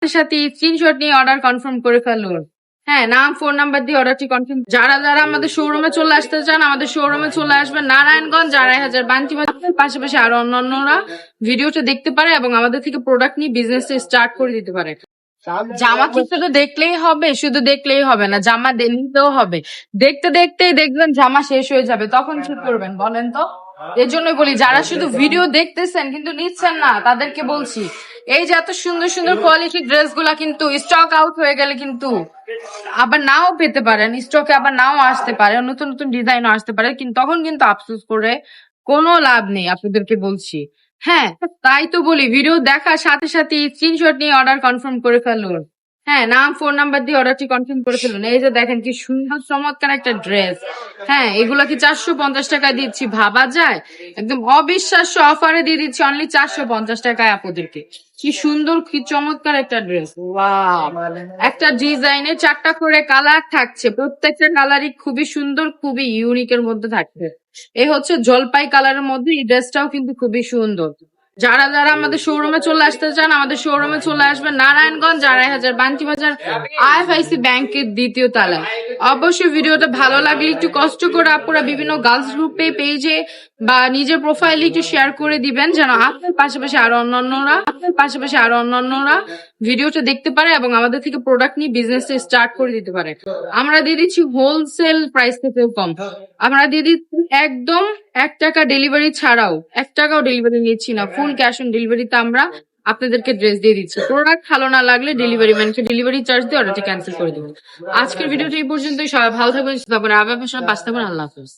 সাথে স্ক্রিনশট নিয়ে order confirm করে ফেলুন। হ্যাঁ, নাম ফোন নাম্বার দিয়ে অর্ডারটি কনফার্ম। যারা যারা আমাদের শোরুমে চলে আসতে চান আমাদের শোরুমে চলে আসবেন। নারায়ণগঞ্জ, 2,500 বান্টি বাজার, পাশাপাশি আরো অন্যান্যরা ভিডিওটা দেখতে পারে এবং আমাদের থেকে প্রোডাক্ট নিয়ে বিজনেসটা স্টার্ট করে দিতে পারে। জামা কি শুধু দেখলেই হবে? শুধু দেখলেই হবে না, জামা নিতেও হবে। দেখতে দেখতেই দেখবেন জামা শেষ হয়ে যাবে, তখন কি করবেন বলেন তো? এর জন্যই বলি, যারা শুধু ভিডিও দেখতেছেন কিন্তু নিচ্ছেন না তাদেরকে বলছি, এই যে এত সুন্দর সুন্দর কোয়ালিটি ড্রেস গুলা কিন্তু স্টক আউট হয়ে গেলে কিন্তু আবার নাও পেতে পারেন, স্টকে আবার নাও আসতে পারে, নতুন নতুন ডিজাইনও আসতে পারে, কিন্তু তখন কিন্তু আফসোস করে কোনো লাভ নেই, আপনাদেরকে বলছি। হ্যাঁ, তাই তো বলি, ভিডিও দেখার সাথে সাথে স্ক্রিনশট নিয়ে অর্ডার কনফার্ম করে ফেলুন। হ্যাঁ, নাম ফোন নাম্বার দিয়ে অর্ডারটি কনফার্ম করে ফেলুন। এই যে দেখেন কি সুন্দর চমৎকার একটা ড্রেস। হ্যাঁ, এগুলা কি 450 টাকায় দিচ্ছি, ভাবা যায়? একদম অবিশ্বাস্য অফারে দিয়ে দিচ্ছি অনলি 450 টাকায় আপনাদেরকে। কি সুন্দর, কি চমৎকার একটা ড্রেস। ওয়াও! একটা ডিজাইনের 4টা করে কালার থাকছে, প্রত্যেকটা কালারই খুবই সুন্দর, খুবই ইউনিকের মধ্যে থাকছে। এই হচ্ছে জলপাই কালারের মধ্যে এই ড্রেসটাও কিন্তু খুবই সুন্দর। যারা যারা আমাদের শোরুমে চলে আসতে চান আমাদের শোরুমে চলে আসবেন। নারায়ণগঞ্জ, 2,500 বান্টি বাজার, IFIC ব্যাংকের 2য় তলায়। অবশ্যই ভিডিওটা ভালো লাগলে একটু কষ্ট করে আপনারা বিভিন্ন গার্লস গ্রুপে, পেজে বা নিজের প্রোফাইলে একটু শেয়ার করে দিবেন, যেন আপনার পাশাপাশি আরো অন্যান্যরা ভিডিওটা দেখতে পারে এবং আমাদের থেকে প্রোডাক্ট নিয়ে বিজনেসটা স্টার্ট করে দিতে পারে। আমরা দিয়ে দিচ্ছি হোলসেল প্রাইস থেকেও কম। আমরা দিয়ে দিচ্ছি একদম 1 টাকা ডেলিভারি ছাড়াও, 1 টাকাও ডেলিভারি নিচ্ছি না, ফুল ক্যাশ অন ডেলিভারিতে আমরা আপনাদেরকে ড্রেস দিয়ে দিচ্ছি। প্রোডাক্ট ভালো না লাগলে ডেলিভারি ম্যানকে ডেলিভারি চার্জ দিয়ে অর্ডারটি ক্যান্সেল করে দেবো। আজকের ভিডিওটা এই পর্যন্তই। সবাই ভালো থাকবেন, সুস্থ থাকবেন, আবার বাঁচতে থাকবেন। আল্লাহ হাফেজ।